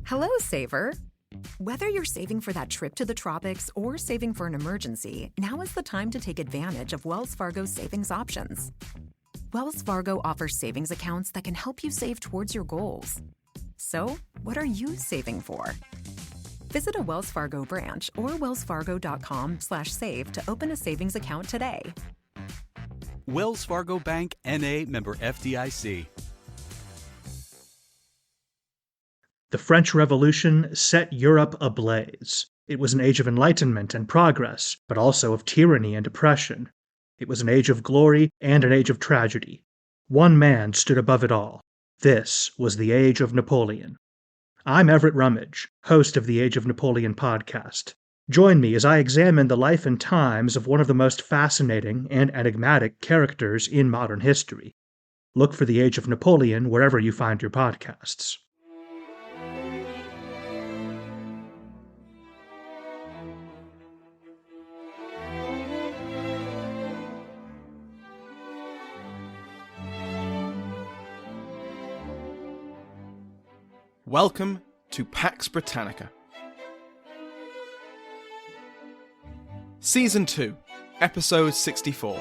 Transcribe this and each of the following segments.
Hello, saver. Whether you're saving for that trip to the tropics or saving for an emergency, now is the time to take advantage of Wells Fargo's savings options. Wells Fargo offers savings accounts that can help you save towards your goals. So, what are you saving for? Visit a Wells Fargo branch or wellsfargo.com/save to open a savings account today. Wells Fargo Bank, N.A., member FDIC. The French Revolution set Europe ablaze. It was an age of enlightenment and progress, but also of tyranny and oppression. It was an age of glory and an age of tragedy. One man stood above it all. This was the Age of Napoleon. I'm Everett Rummage, host of the Age of Napoleon podcast. Join me as I examine the life and times of one of the most fascinating and enigmatic characters in modern history. Look for the Age of Napoleon wherever you find your podcasts. Welcome to Pax Britannica. Season 2, Episode 64.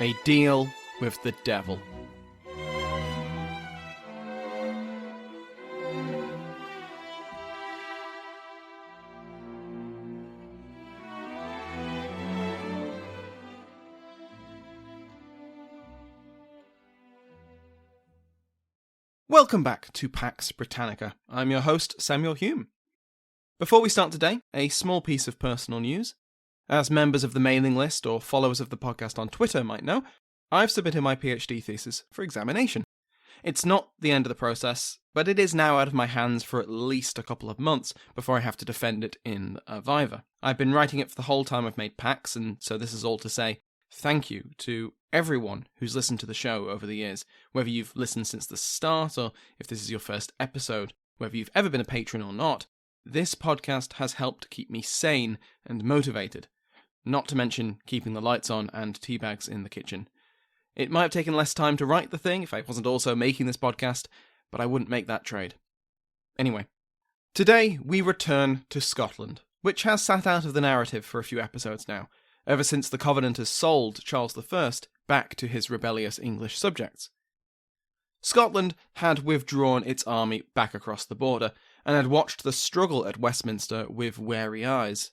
A Deal with the Devil. Welcome back to Pax Britannica. I'm your host, Samuel Hume. Before we start today, a small piece of personal news. As members of the mailing list or followers of the podcast on Twitter might know, I've submitted my PhD thesis for examination. It's not the end of the process, but it is now out of my hands for at least a couple of months before I have to defend it in a viva. I've been writing it for the whole time I've made Pax, and so this is all to say thank you to everyone who's listened to the show over the years, whether you've listened since the start or if this is your first episode, whether you've ever been a patron or not. This podcast has helped keep me sane and motivated, not to mention keeping the lights on and tea bags in the kitchen. It might have taken less time to write the thing if I wasn't also making this podcast, but I wouldn't make that trade. Anyway, today we return to Scotland, which has sat out of the narrative for a few episodes now, ever since the Covenanters sold Charles I back to his rebellious English subjects. Scotland had withdrawn its army back across the border, and had watched the struggle at Westminster with wary eyes.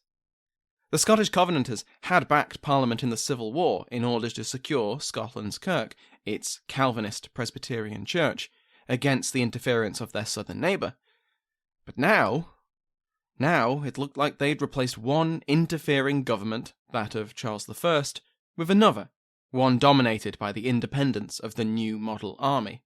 The Scottish Covenanters had backed Parliament in the Civil War in order to secure Scotland's Kirk, its Calvinist Presbyterian church, against the interference of their southern neighbour. But now it looked like they'd replaced one interfering government, that of Charles I, with another, one dominated by the independence of the new model army.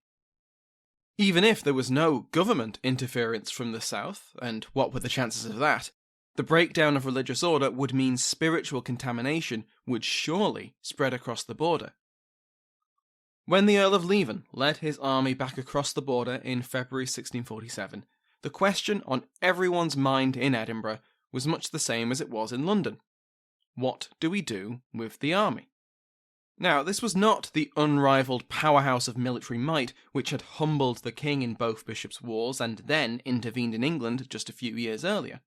Even if there was no government interference from the south, and what were the chances of that, the breakdown of religious order would mean spiritual contamination would surely spread across the border. When the Earl of Leven led his army back across the border in February 1647, the question on everyone's mind in Edinburgh was much the same as it was in London. What do we do with the army? Now, this was not the unrivaled powerhouse of military might which had humbled the king in both bishops' wars and then intervened in England just a few years earlier.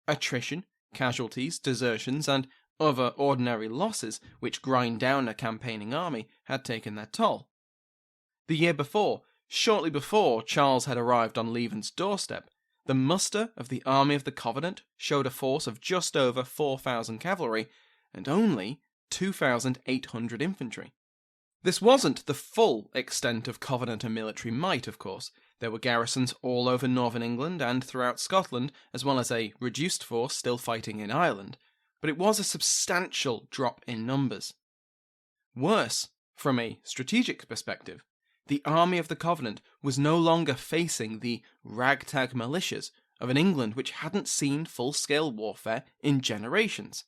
Attrition, casualties, desertions, and other ordinary losses which grind down a campaigning army had taken their toll. The year before, shortly before Charles had arrived on Leven's doorstep, the muster of the Army of the Covenant showed a force of just over 4,000 cavalry and only 2,800 infantry. This wasn't the full extent of Covenanter military might, of course. There were garrisons all over northern England and throughout Scotland, as well as a reduced force still fighting in Ireland, but it was a substantial drop in numbers. Worse, from a strategic perspective, the Army of the Covenant was no longer facing the ragtag militias of an England which hadn't seen full-scale warfare in generations.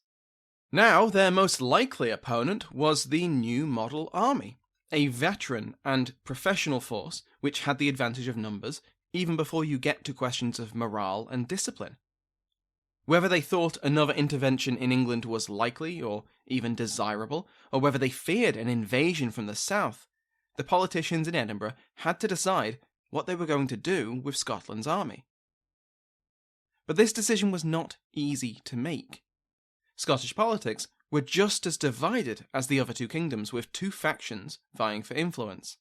Now, their most likely opponent was the new model army, a veteran and professional force which had the advantage of numbers even before you get to questions of morale and discipline. Whether they thought another intervention in England was likely or even desirable, or whether they feared an invasion from the south, the politicians in Edinburgh had to decide what they were going to do with Scotland's army. But this decision was not easy to make. Scottish politics were just as divided as the other two kingdoms, with two factions vying for influence.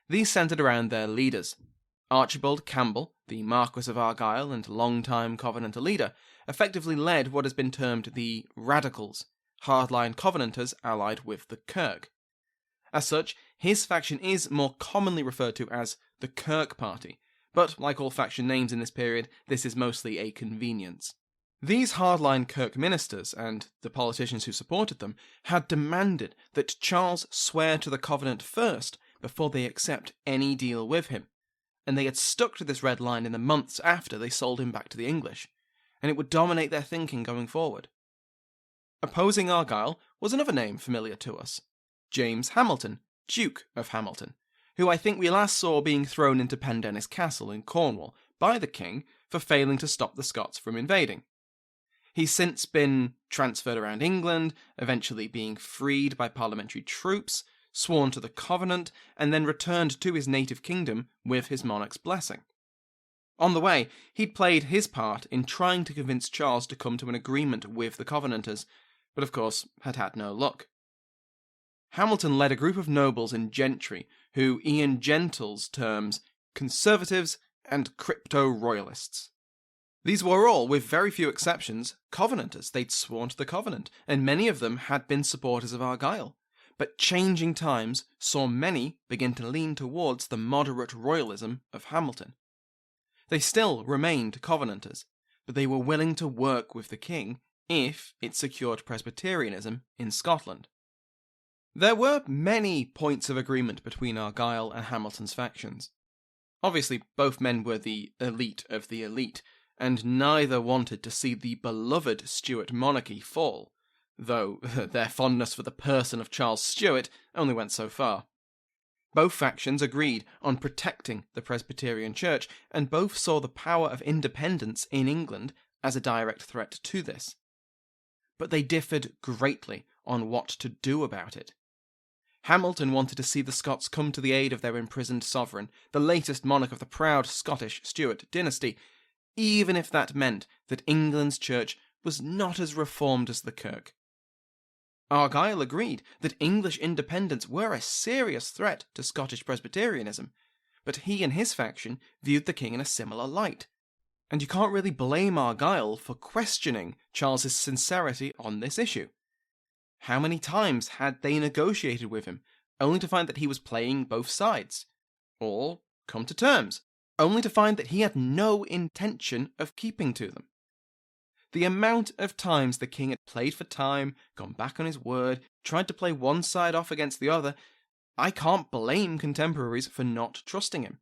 These centred around their leaders. Archibald Campbell, the Marquess of Argyll and long-time Covenanter leader, effectively led what has been termed the Radicals, hardline Covenanters allied with the Kirk. As such, his faction is more commonly referred to as the Kirk Party, but like all faction names in this period, this is mostly a convenience. These hardline Kirk ministers, and the politicians who supported them, had demanded that Charles swear to the Covenant first before they accept any deal with him, and they had stuck to this red line in the months after they sold him back to the English, and it would dominate their thinking going forward. Opposing Argyll was another name familiar to us, James Hamilton, Duke of Hamilton, who I think we last saw being thrown into Pendennis Castle in Cornwall by the king for failing to stop the Scots from invading. He's since been transferred around England, eventually being freed by parliamentary troops, sworn to the Covenant, and then returned to his native kingdom with his monarch's blessing. On the way, he'd played his part in trying to convince Charles to come to an agreement with the Covenanters, but of course had had no luck. Hamilton led a group of nobles and gentry who Ian Gentles terms conservatives and crypto-royalists. These were all, with very few exceptions, Covenanters. They'd sworn to the Covenant, and many of them had been supporters of Argyll. But changing times saw many begin to lean towards the moderate royalism of Hamilton. They still remained Covenanters, but they were willing to work with the king if it secured Presbyterianism in Scotland. There were many points of agreement between Argyll and Hamilton's factions. Obviously, both men were the elite of the elite, and neither wanted to see the beloved Stuart monarchy fall, though their fondness for the person of Charles Stuart only went so far. Both factions agreed on protecting the Presbyterian Church, and both saw the power of independence in England as a direct threat to this. But they differed greatly on what to do about it. Hamilton wanted to see the Scots come to the aid of their imprisoned sovereign, the latest monarch of the proud Scottish Stuart dynasty, even if that meant that England's church was not as reformed as the Kirk. Argyll agreed that English independents were a serious threat to Scottish Presbyterianism, but he and his faction viewed the king in a similar light. And you can't really blame Argyll for questioning Charles's sincerity on this issue. How many times had they negotiated with him, only to find that he was playing both sides? Or come to terms, only to find that he had no intention of keeping to them? The amount of times the king had played for time, gone back on his word, tried to play one side off against the other, I can't blame contemporaries for not trusting him.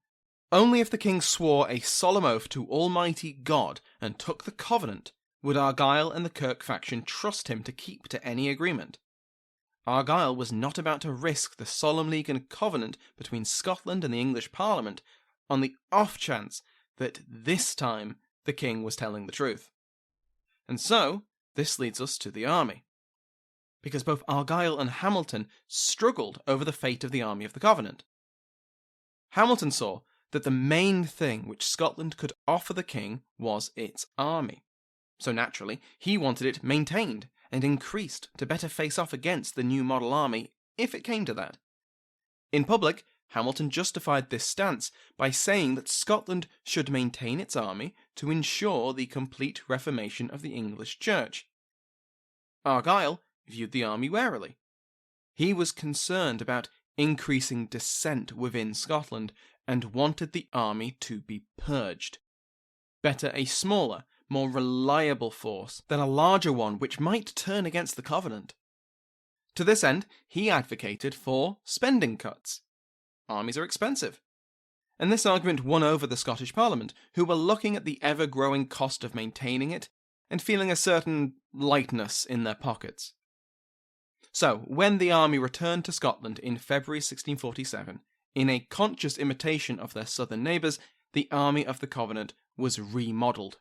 Only if the king swore a solemn oath to Almighty God and took the Covenant would Argyll and the Kirk faction trust him to keep to any agreement. Argyll was not about to risk the solemn league and covenant between Scotland and the English Parliament on the off chance that this time the king was telling the truth. And so, this leads us to the army. Because both Argyll and Hamilton struggled over the fate of the army of the Covenant. Hamilton saw that the main thing which Scotland could offer the king was its army. So naturally, he wanted it maintained and increased to better face off against the new model army, if it came to that. In public, Hamilton justified this stance by saying that Scotland should maintain its army to ensure the complete reformation of the English Church. Argyll viewed the army warily. He was concerned about increasing dissent within Scotland and wanted the army to be purged. Better a smaller, more reliable force than a larger one which might turn against the Covenant. To this end, he advocated for spending cuts. Armies are expensive. And this argument won over the Scottish Parliament, who were looking at the ever-growing cost of maintaining it and feeling a certain lightness in their pockets. So, when the army returned to Scotland in February 1647, in a conscious imitation of their southern neighbours, the army of the Covenant was remodelled.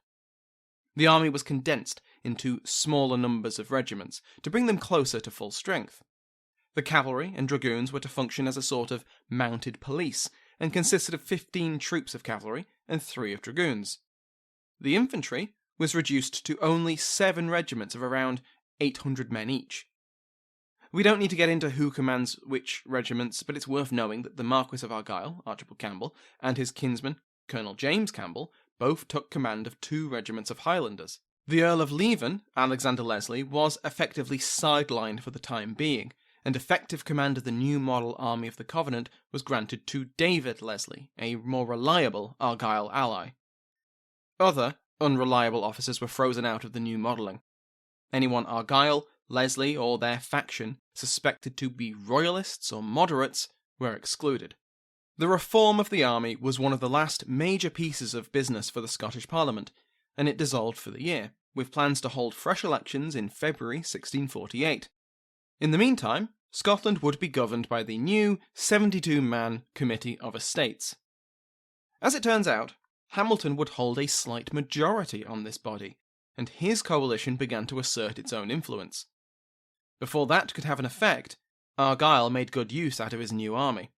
The army was condensed into smaller numbers of regiments to bring them closer to full strength. The cavalry and dragoons were to function as a sort of mounted police and consisted of 15 troops of cavalry and 3 of dragoons. The infantry was reduced to only 7 regiments of around 800 men each. We don't need to get into who commands which regiments, but it's worth knowing that the Marquis of Argyll, Archibald Campbell, and his kinsman, Colonel James Campbell, both took command of 2 regiments of Highlanders. The Earl of Leven, Alexander Leslie, was effectively sidelined for the time being, and effective command of the new model Army of the Covenant was granted to David Leslie, a more reliable Argyll ally. Other unreliable officers were frozen out of the new modelling. Anyone Argyll, Leslie, or their faction suspected to be royalists or moderates were excluded. The reform of the army was one of the last major pieces of business for the Scottish Parliament, and it dissolved for the year, with plans to hold fresh elections in February 1648. In the meantime, Scotland would be governed by the new 72-man Committee of Estates. As it turns out, Hamilton would hold a slight majority on this body, and his coalition began to assert its own influence. Before that could have an effect, Argyll made good use out of his new army.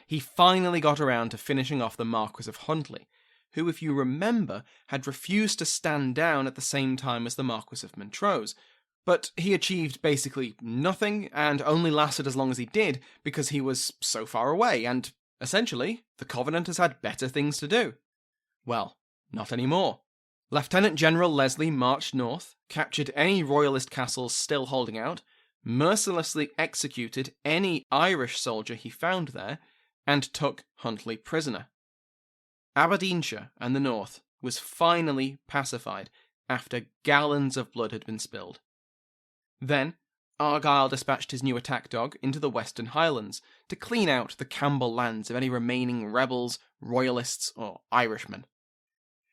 He finally got around to finishing off the Marquis of Huntly, who, if you remember, had refused to stand down at the same time as the Marquis of Montrose, but he achieved basically nothing and only lasted as long as he did because he was so far away, and, essentially, the Covenanters had better things to do. Well, not anymore. Lieutenant General Leslie marched north, captured any royalist castles still holding out, mercilessly executed any Irish soldier he found there, and took Huntly prisoner. Aberdeenshire and the north was finally pacified after gallons of blood had been spilled. Then, Argyll dispatched his new attack dog into the Western Highlands to clean out the Campbell lands of any remaining rebels, royalists, or Irishmen.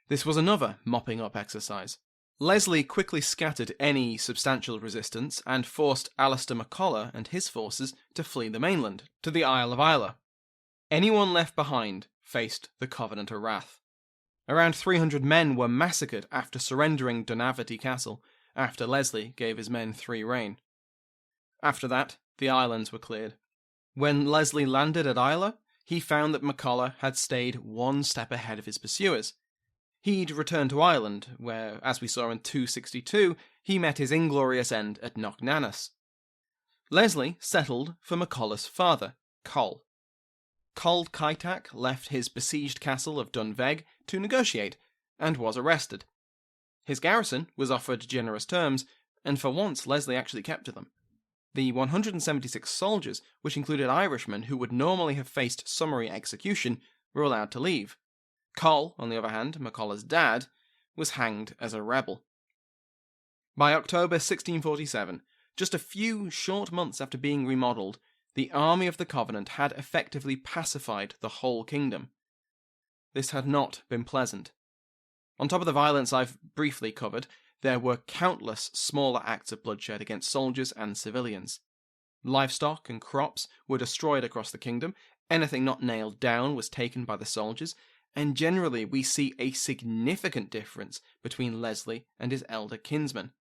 This was another mopping up exercise. Leslie quickly scattered any substantial resistance and forced Alistair MacColla and his forces to flee the mainland, to the Isle of Islay. Anyone left behind faced the Covenanter wrath. Around 300 men were massacred after surrendering Dunavity Castle, after Leslie gave his men free rein. After that, the islands were cleared. When Leslie landed at Islay, he found that MacColla had stayed one step ahead of his pursuers. He'd returned to Ireland, where, as we saw in 262, he met his inglorious end at Knocknanas. Leslie settled for MacColla's father, Coll. Coll Kaitak left his besieged castle of Dunveg to negotiate, and was arrested. His garrison was offered generous terms, and for once Leslie actually kept to them. The 176 soldiers, which included Irishmen who would normally have faced summary execution, were allowed to leave. Coll, on the other hand, MacColla's dad, was hanged as a rebel. By October 1647, just a few short months after being remodelled, the Army of the Covenant had effectively pacified the whole kingdom. This had not been pleasant. On top of the violence I've briefly covered, there were countless smaller acts of bloodshed against soldiers and civilians. Livestock and crops were destroyed across the kingdom, anything not nailed down was taken by the soldiers, and generally we see a significant difference between Leslie and his elder kinsman.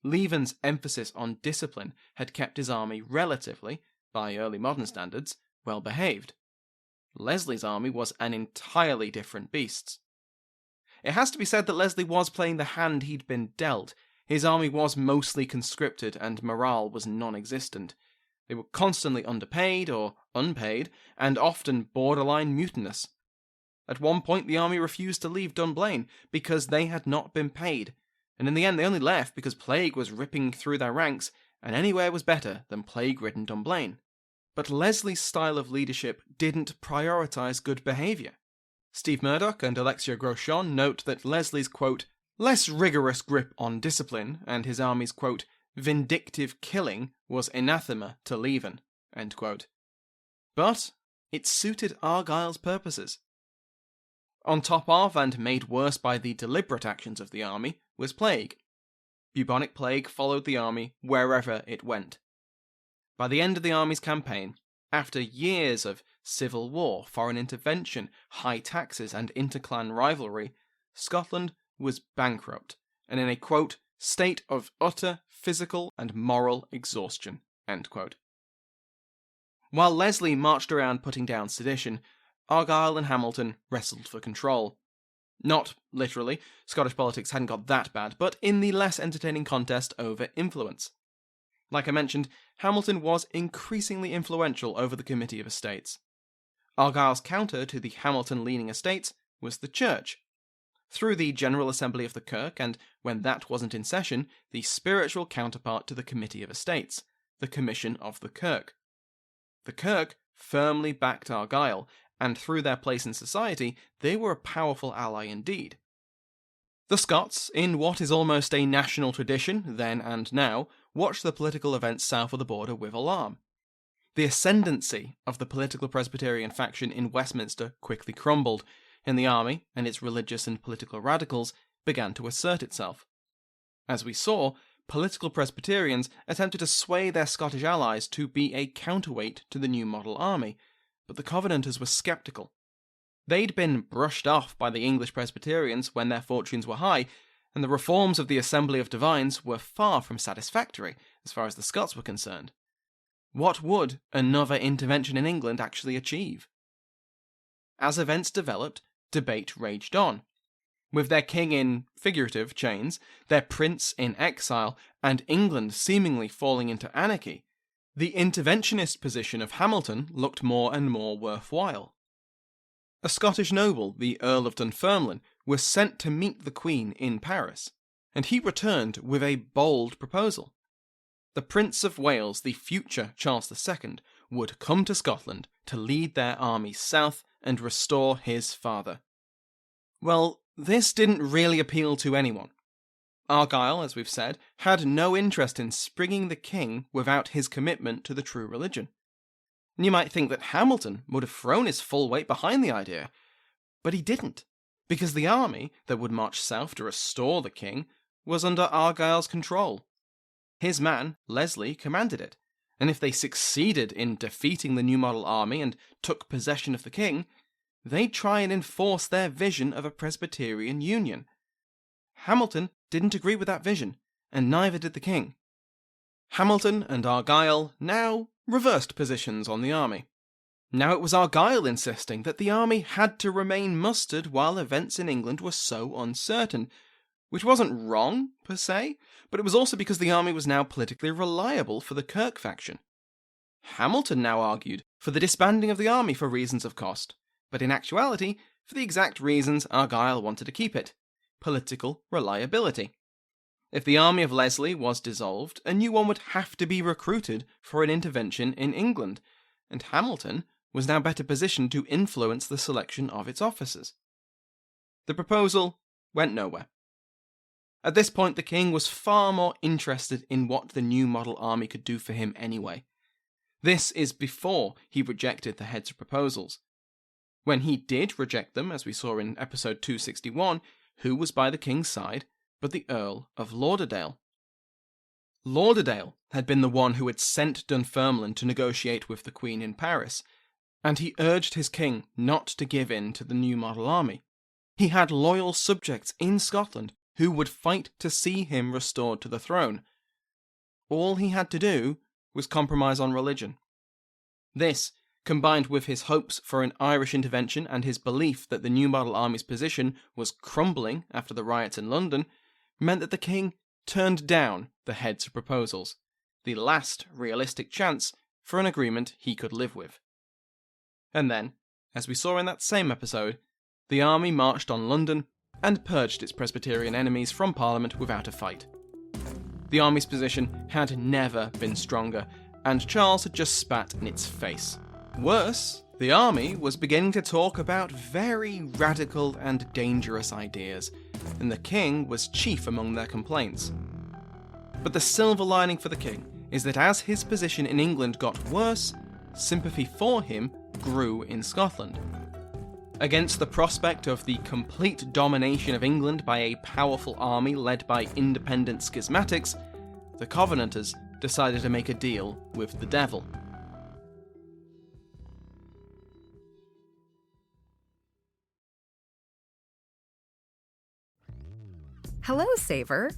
Leven's emphasis on discipline had kept his army relatively, by early modern standards, well behaved. Leslie's army was an entirely different beast. It has to be said that Leslie was playing the hand he'd been dealt. His army was mostly conscripted and morale was non-existent. They were constantly underpaid or unpaid, and often borderline mutinous. At one point the army refused to leave Dunblane because they had not been paid, and in the end they only left because plague was ripping through their ranks, and anywhere was better than plague-ridden Dunblane. But Leslie's style of leadership didn't prioritise good behaviour. Steve Murdoch and Alexia Groshon note that Leslie's, quote, less rigorous grip on discipline and his army's, quote, vindictive killing was anathema to Leven, end quote. But it suited Argyll's purposes. On top of, and made worse by the deliberate actions of the army, was plague. Bubonic plague followed the army wherever it went. By the end of the army's campaign, after years of civil war, foreign intervention, high taxes, and interclan rivalry, Scotland was bankrupt, and in a, quote, state of utter physical and moral exhaustion, end quote. While Leslie marched around putting down sedition, Argyll and Hamilton wrestled for control. Not literally, Scottish politics hadn't got that bad, but in the less entertaining contest over influence. Like I mentioned, Hamilton was increasingly influential over the Committee of Estates. Argyll's counter to the Hamilton-leaning estates was the Church. Through the General Assembly of the Kirk, and when that wasn't in session, the spiritual counterpart to the Committee of Estates, the Commission of the Kirk. The Kirk firmly backed Argyll, and through their place in society, they were a powerful ally indeed. The Scots, in what is almost a national tradition, then and now, watched the political events south of the border with alarm. The ascendancy of the political Presbyterian faction in Westminster quickly crumbled, and the army and its religious and political radicals began to assert itself. As we saw, political Presbyterians attempted to sway their Scottish allies to be a counterweight to the new model army, but the Covenanters were sceptical. They'd been brushed off by the English Presbyterians when their fortunes were high, and the reforms of the Assembly of Divines were far from satisfactory as far as the Scots were concerned. What would another intervention in England actually achieve? As events developed, debate raged on. With their king in figurative chains, their prince in exile, and England seemingly falling into anarchy, the interventionist position of Hamilton looked more and more worthwhile. A Scottish noble, the Earl of Dunfermline, was sent to meet the Queen in Paris, and he returned with a bold proposal. The Prince of Wales, the future Charles II, would come to Scotland to lead their armies south and restore his father. Well, this didn't really appeal to anyone. Argyll, as we've said, had no interest in springing the king without his commitment to the true religion. And you might think that Hamilton would have thrown his full weight behind the idea, but he didn't, because the army that would march south to restore the king was under Argyll's control. His man, Leslie, commanded it, and if they succeeded in defeating the New Model army and took possession of the king, they'd try and enforce their vision of a Presbyterian union. Hamilton didn't agree with that vision, and neither did the king. Hamilton and Argyll now reversed positions on the army. Now it was Argyll insisting that the army had to remain mustered while events in England were so uncertain, which wasn't wrong, per se, but it was also because the army was now politically reliable for the Kirk faction. Hamilton now argued for the disbanding of the army for reasons of cost, but in actuality, for the exact reasons Argyll wanted to keep it: political reliability. If the army of Leslie was dissolved, a new one would have to be recruited for an intervention in England, and Hamilton was now better positioned to influence the selection of its officers. The proposal went nowhere. At this point, the king was far more interested in what the new model army could do for him anyway. This is before he rejected the heads of proposals. When he did reject them, as we saw in episode 261, who was by the king's side but the Earl of Lauderdale? Lauderdale had been the one who had sent Dunfermline to negotiate with the Queen in Paris, and he urged his king not to give in to the new model army. He had loyal subjects in Scotland who would fight to see him restored to the throne. All he had to do was compromise on religion. This, combined with his hopes for an Irish intervention and his belief that the new model army's position was crumbling after the riots in London, meant that the king turned down the heads of proposals, the last realistic chance for an agreement he could live with. And then, as we saw in that same episode, the army marched on London and purged its Presbyterian enemies from Parliament without a fight. The army's position had never been stronger, and Charles had just spat in its face. Worse, the army was beginning to talk about very radical and dangerous ideas, and the king was chief among their complaints. But the silver lining for the king is that as his position in England got worse, sympathy for him grew in Scotland. Against the prospect of the complete domination of England by a powerful army led by independent schismatics, the Covenanters decided to make a deal with the devil. Hello, saver.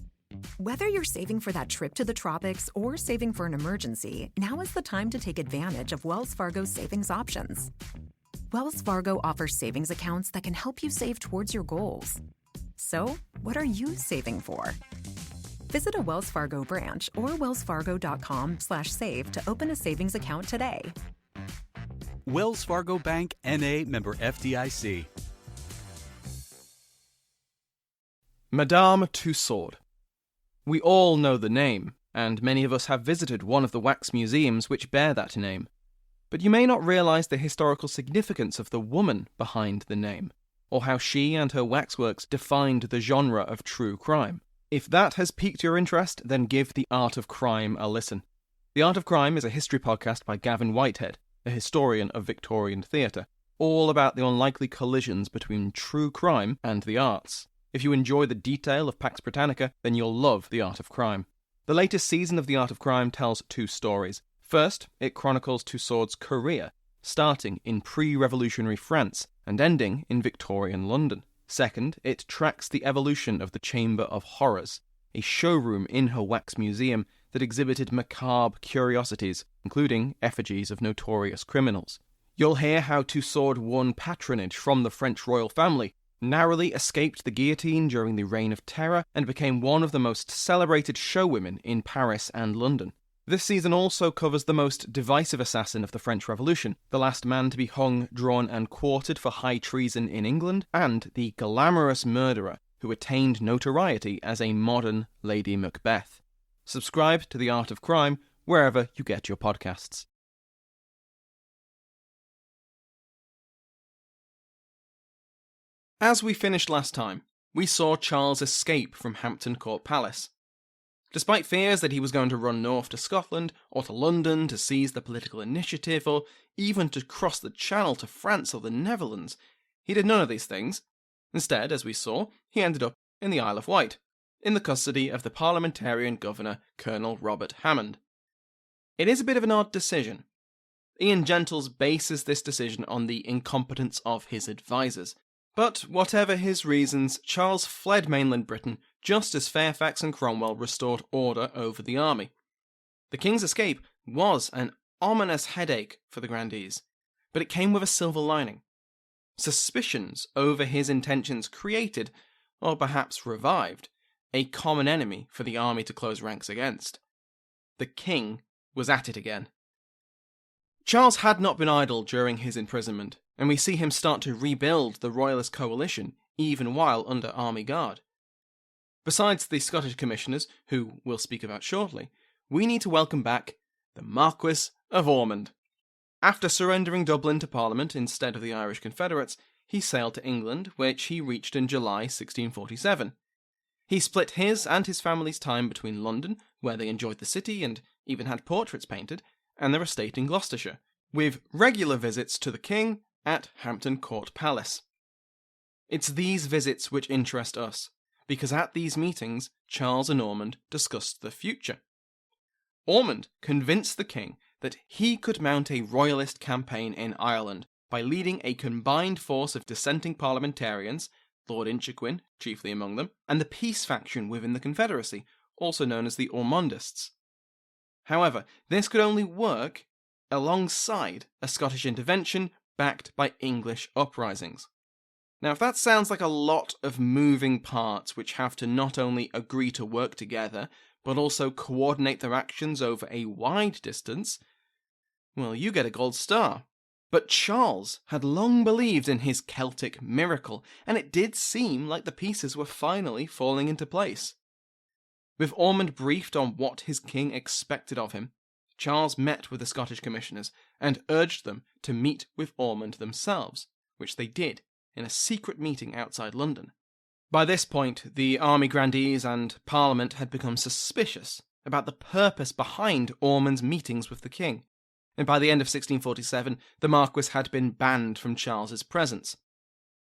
Whether you're saving for that trip to the tropics or saving for an emergency, now is the time to take advantage of Wells Fargo's savings options. Wells Fargo offers savings accounts that can help you save towards your goals. So, what are you saving for? Visit a Wells Fargo branch or wellsfargo.com/save to open a savings account today. Wells Fargo Bank, N.A., member FDIC. Madame Tussaud. We all know the name, and many of us have visited one of the wax museums which bear that name. But you may not realise the historical significance of the woman behind the name, or how she and her waxworks defined the genre of true crime. If that has piqued your interest, then give The Art of Crime a listen. The Art of Crime is a history podcast by Gavin Whitehead, a historian of Victorian theatre, all about the unlikely collisions between true crime and the arts. If you enjoy the detail of Pax Britannica, then you'll love The Art of Crime. The latest season of The Art of Crime tells two stories. First, it chronicles Tussaud's career, starting in pre-revolutionary France and ending in Victorian London. Second, it tracks the evolution of the Chamber of Horrors, a showroom in her wax museum that exhibited macabre curiosities, including effigies of notorious criminals. You'll hear how Tussaud won patronage from the French royal family, narrowly escaped the guillotine during the Reign of Terror, and became one of the most celebrated showwomen in Paris and London. This season also covers the most divisive assassin of the French Revolution, the last man to be hung, drawn and quartered for high treason in England, and the glamorous murderer who attained notoriety as a modern Lady Macbeth. Subscribe to The Art of Crime wherever you get your podcasts. As we finished last time, we saw Charles escape from Hampton Court Palace. Despite fears that he was going to run north to Scotland, or to London to seize the political initiative, or even to cross the Channel to France or the Netherlands, he did none of these things. Instead, as we saw, he ended up in the Isle of Wight, in the custody of the parliamentarian governor, Colonel Robert Hammond. It is a bit of an odd decision. Ian Gentles bases this decision on the incompetence of his advisers. But whatever his reasons, Charles fled mainland Britain just as Fairfax and Cromwell restored order over the army. The king's escape was an ominous headache for the grandees, but it came with a silver lining. Suspicions over his intentions created, or perhaps revived, a common enemy for the army to close ranks against. The king was at it again. Charles had not been idle during his imprisonment, and we see him start to rebuild the royalist coalition even while under army guard. Besides the Scottish commissioners, who we'll speak about shortly, we need to welcome back the Marquis of Ormond. After surrendering Dublin to Parliament instead of the Irish Confederates, he sailed to England, which he reached in July 1647. He split his and his family's time between London, where they enjoyed the city and even had portraits painted, and their estate in Gloucestershire, with regular visits to the king at Hampton Court Palace. It's these visits which interest us, because at these meetings, Charles and Ormond discussed the future. Ormond convinced the king that he could mount a royalist campaign in Ireland by leading a combined force of dissenting parliamentarians, Lord Inchiquin chiefly among them, and the peace faction within the Confederacy, also known as the Ormondists. However, this could only work alongside a Scottish intervention backed by English uprisings. Now, if that sounds like a lot of moving parts which have to not only agree to work together, but also coordinate their actions over a wide distance, well, you get a gold star. But Charles had long believed in his Celtic miracle, and it did seem like the pieces were finally falling into place. With Ormond briefed on what his king expected of him, Charles met with the Scottish commissioners and urged them to meet with Ormond themselves, which they did in a secret meeting outside London. By this point, the army grandees and Parliament had become suspicious about the purpose behind Ormond's meetings with the king, and by the end of 1647, the Marquis had been banned from Charles's presence.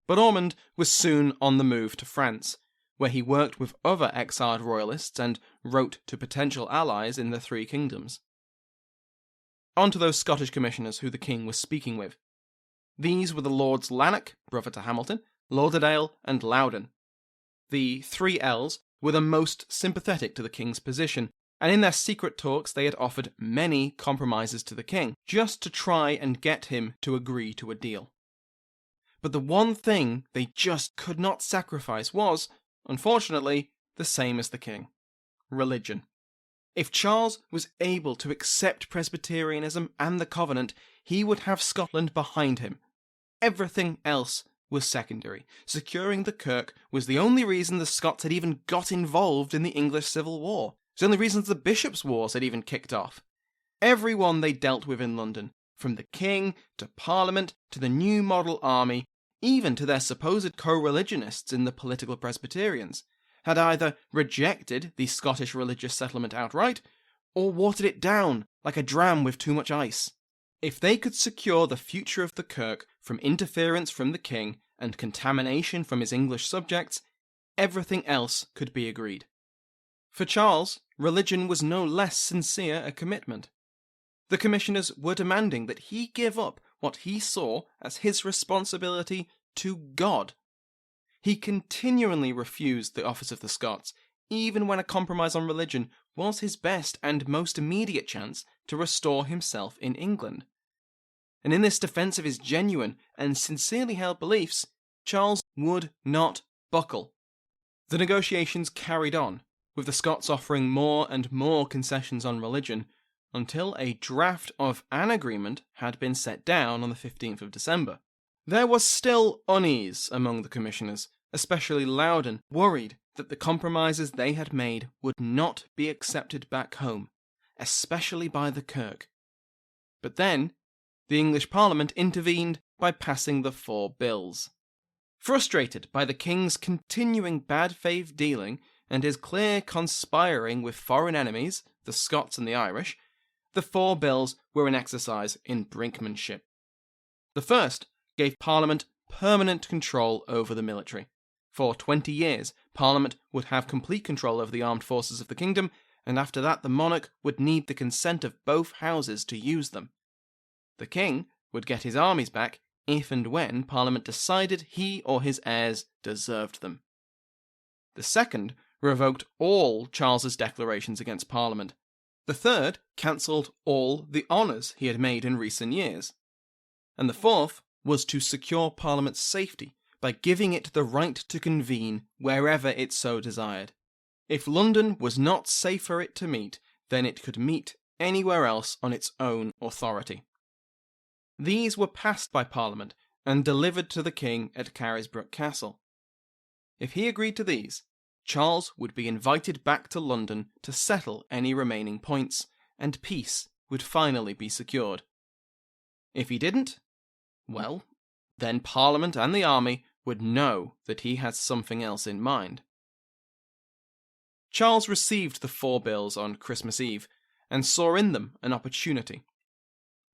But Ormond was soon on the move to France, where he worked with other exiled royalists and wrote to potential allies in the three kingdoms. On to those Scottish commissioners who the king was speaking with. These were the Lords Lanark, brother to Hamilton, Lauderdale, and Loudon. The three L's were the most sympathetic to the king's position, and in their secret talks they had offered many compromises to the king, just to try and get him to agree to a deal. but the one thing they just could not sacrifice was, unfortunately, the same as the king: religion. If Charles was able to accept Presbyterianism and the Covenant, he would have Scotland behind him. Everything else was secondary. Securing the Kirk was the only reason the Scots had even got involved in the English Civil War. It's the only reason the Bishops' Wars had even kicked off. Everyone they dealt with in London, from the king to Parliament to the new model army, even to their supposed co-religionists in the political Presbyterians, had either rejected the Scottish religious settlement outright, or watered it down like a dram with too much ice. If they could secure the future of the Kirk from interference from the king and contamination from his English subjects, everything else could be agreed. For Charles, religion was no less sincere a commitment. The commissioners were demanding that he give up what he saw as his responsibility to God. He continually refused the offers of the Scots, even when a compromise on religion was his best and most immediate chance to restore himself in England. And in this defence of his genuine and sincerely held beliefs, Charles would not buckle. The negotiations carried on, with the Scots offering more and more concessions on religion, until a draft of an agreement had been set down on the 15th of December. There was still unease among the commissioners, especially Loudon, worried that the compromises they had made would not be accepted back home, especially by the Kirk. But then, the English Parliament intervened by passing the 4 bills. Frustrated by the king's continuing bad faith dealing and his clear conspiring with foreign enemies, the Scots and the Irish, the 4 bills were an exercise in brinkmanship. The first gave Parliament permanent control over the military. For 20 years, Parliament would have complete control over the armed forces of the kingdom, and after that the monarch would need the consent of both houses to use them. The king would get his armies back if and when Parliament decided he or his heirs deserved them. The second revoked all Charles's declarations against Parliament. The third cancelled all the honours he had made in recent years. And the fourth was to secure Parliament's safety by giving it the right to convene wherever it so desired. If London was not safe for it to meet, then it could meet anywhere else on its own authority. These were passed by Parliament and delivered to the king at Carisbrooke Castle. If he agreed to these, Charles would be invited back to London to settle any remaining points, and peace would finally be secured. If he didn't, well, then Parliament and the army would know that he had something else in mind. Charles received the 4 bills on Christmas Eve, and saw in them an opportunity.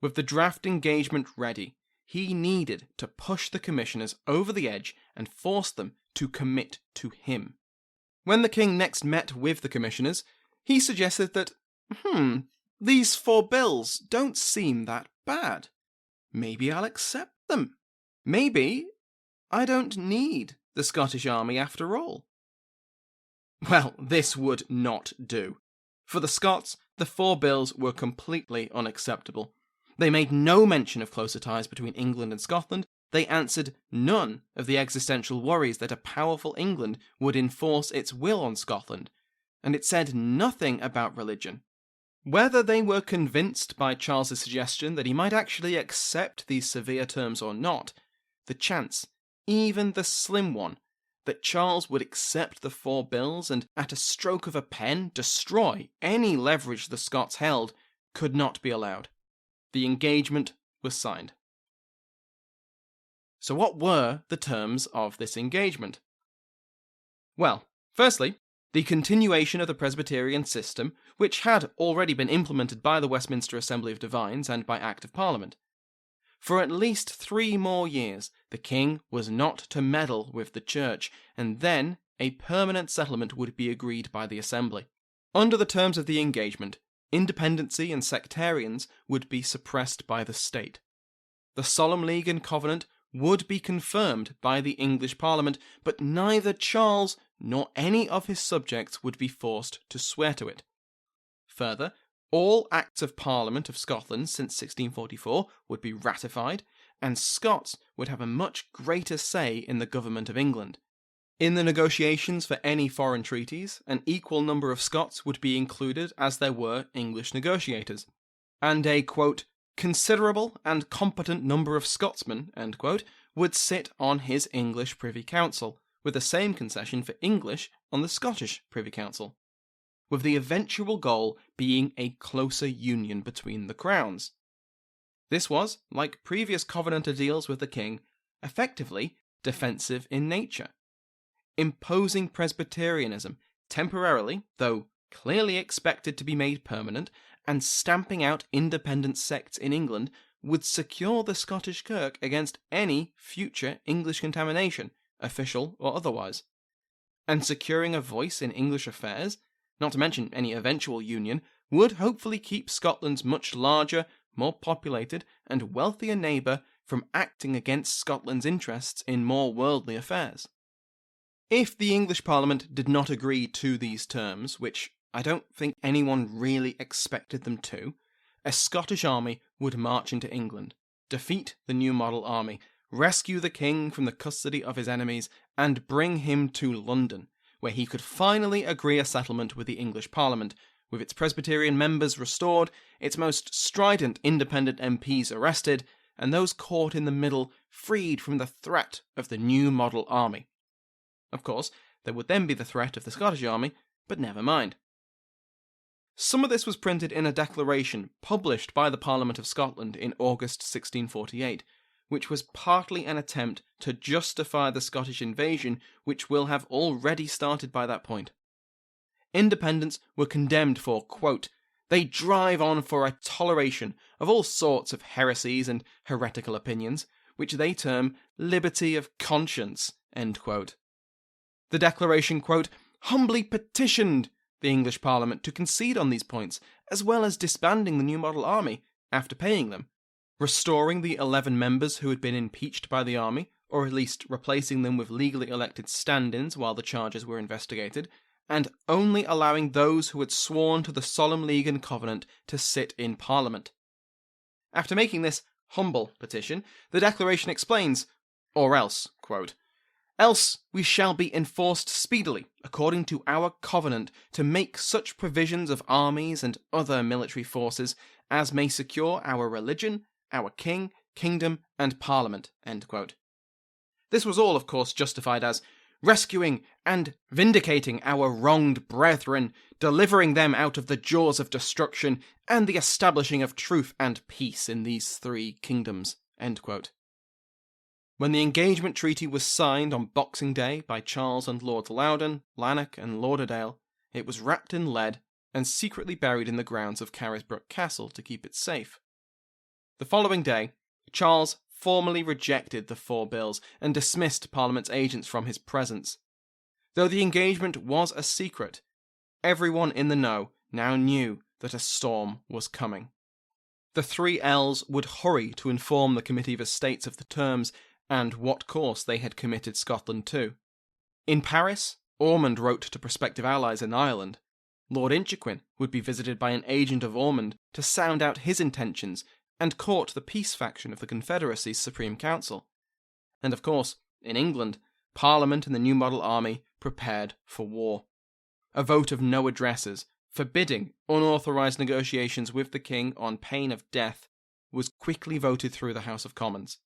With the draft engagement ready, he needed to push the commissioners over the edge and force them to commit to him. When the king next met with the commissioners, he suggested that, these 4 bills don't seem that bad. Maybe I'll accept them. Maybe I don't need the Scottish army after all. Well, this would not do. For the Scots, the 4 bills were completely unacceptable. They made no mention of closer ties between England and Scotland. They answered none of the existential worries that a powerful England would enforce its will on Scotland, and it said nothing about religion. Whether they were convinced by Charles's suggestion that he might actually accept these severe terms or not, the chance, even the slim one, that Charles would accept the 4 bills and, at a stroke of a pen, destroy any leverage the Scots held, could not be allowed. The engagement was signed. So what were the terms of this engagement? Well, firstly, the continuation of the Presbyterian system, which had already been implemented by the Westminster Assembly of Divines and by Act of Parliament. For at least 3 more years, the king was not to meddle with the church, and then a permanent settlement would be agreed by the Assembly. Under the terms of the engagement, independency and sectarians would be suppressed by the state. The Solemn League and Covenant would be confirmed by the English Parliament, but neither Charles nor any of his subjects would be forced to swear to it. Further, all Acts of Parliament of Scotland since 1644 would be ratified, and Scots would have a much greater say in the government of England. In the negotiations for any foreign treaties, an equal number of Scots would be included as there were English negotiators, and a, quote, considerable and competent number of Scotsmen, end quote, would sit on his English Privy Council, with the same concession for English on the Scottish Privy Council, with the eventual goal being a closer union between the crowns. This was, like previous Covenanter deals with the king, effectively defensive in nature, imposing Presbyterianism temporarily, though clearly expected to be made permanent, and stamping out independent sects in England would secure the Scottish Kirk against any future English contamination, official or otherwise. And securing a voice in English affairs, not to mention any eventual union, would hopefully keep Scotland's much larger, more populated, and wealthier neighbour from acting against Scotland's interests in more worldly affairs. If the English Parliament did not agree to these terms, which I don't think anyone really expected them to, a Scottish army would march into England, defeat the New Model Army, rescue the king from the custody of his enemies, and bring him to London, where he could finally agree a settlement with the English Parliament, with its Presbyterian members restored, its most strident independent MPs arrested, and those caught in the middle freed from the threat of the New Model Army. Of course, there would then be the threat of the Scottish army, but never mind. Some of this was printed in a declaration published by the Parliament of Scotland in August 1648, which was partly an attempt to justify the Scottish invasion which will have already started by that point. Independents were condemned for, quote, "They drive on for a toleration of all sorts of heresies and heretical opinions, which they term liberty of conscience," end quote. The declaration, quote, "humbly petitioned" the English Parliament to concede on these points, as well as disbanding the New Model Army after paying them, restoring the 11 members who had been impeached by the army, or at least replacing them with legally elected stand-ins while the charges were investigated, and only allowing those who had sworn to the Solemn League and Covenant to sit in Parliament. After making this humble petition, the declaration explains, or else, quote, "Else we shall be enforced speedily, according to our covenant, to make such provisions of armies and other military forces as may secure our religion, our king, kingdom, and parliament," end quote. This was all, of course, justified as rescuing and vindicating our wronged brethren, delivering them out of the jaws of destruction, and the establishing of truth and peace in these 3 kingdoms, end quote. When the engagement treaty was signed on Boxing Day by Charles and Lords Loudon, Lanark, and Lauderdale, it was wrapped in lead and secretly buried in the grounds of Carisbrooke Castle to keep it safe. The following day, Charles formally rejected the 4 bills and dismissed Parliament's agents from his presence. Though the engagement was a secret, everyone in the know now knew that a storm was coming. The 3 L's would hurry to inform the Committee of Estates of the terms and what course they had committed Scotland to. In Paris, Ormond wrote to prospective allies in Ireland. Lord Inchiquin would be visited by an agent of Ormond to sound out his intentions and court the peace faction of the Confederacy's Supreme Council. And of course, in England, Parliament and the New Model Army prepared for war. A vote of no addresses, forbidding unauthorised negotiations with the king on pain of death, was quickly voted through the House of Commons.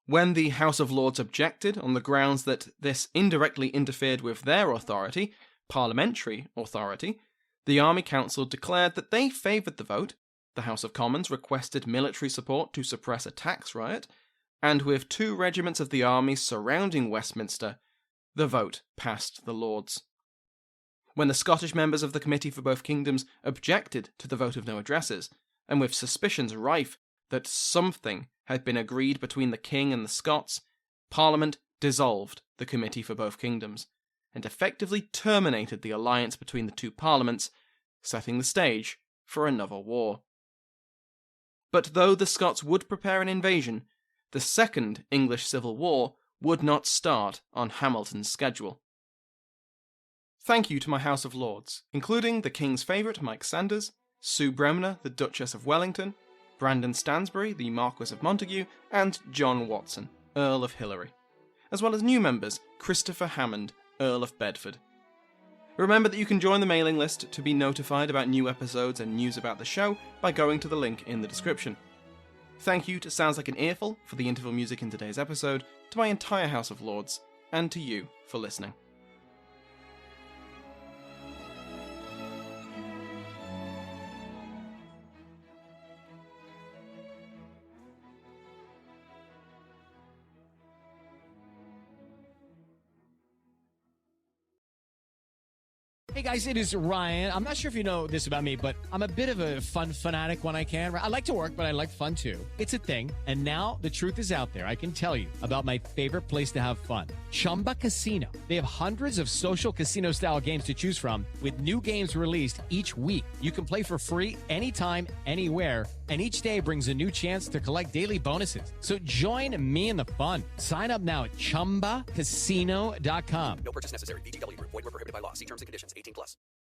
When the House of Lords objected on the grounds that this indirectly interfered with their authority, parliamentary authority, the Army Council declared that they favoured the vote, the House of Commons requested military support to suppress a tax riot, and with 2 regiments of the army surrounding Westminster, the vote passed the Lords. When the Scottish members of the Committee for Both Kingdoms objected to the vote of no addresses, and with suspicions rife that something had been agreed between the King and the Scots, Parliament dissolved the Committee for Both Kingdoms, and effectively terminated the alliance between the 2 parliaments, setting the stage for another war. But though the Scots would prepare an invasion, the Second English Civil War would not start on Hamilton's schedule. Thank you to my House of Lords, including the King's favourite Mike Sanders, Sue Bremner, the Duchess of Wellington, Brandon Stansbury, the Marquess of Montague, and John Watson, Earl of Hillary, as well as new members Christopher Hammond, Earl of Bedford. Remember that you can join the mailing list to be notified about new episodes and news about the show by going to the link in the description. Thank you to Sounds Like an Earful for the interval music in today's episode, to my entire House of Lords, and to you for listening. Hey guys, it is Ryan. I'm not sure if you know this about me, but I'm a bit of a fun fanatic when I can. I like to work, but I like fun too. It's a thing. And now the truth is out there. I can tell you about my favorite place to have fun. Chumba Casino. They have hundreds of social casino style games to choose from with new games released each week. You can play for free anytime, anywhere. And each day brings a new chance to collect daily bonuses. So join me in the fun. Sign up now at ChumbaCasino.com. No purchase necessary. VGW Group. Void where prohibited by law. See terms and conditions. 18+.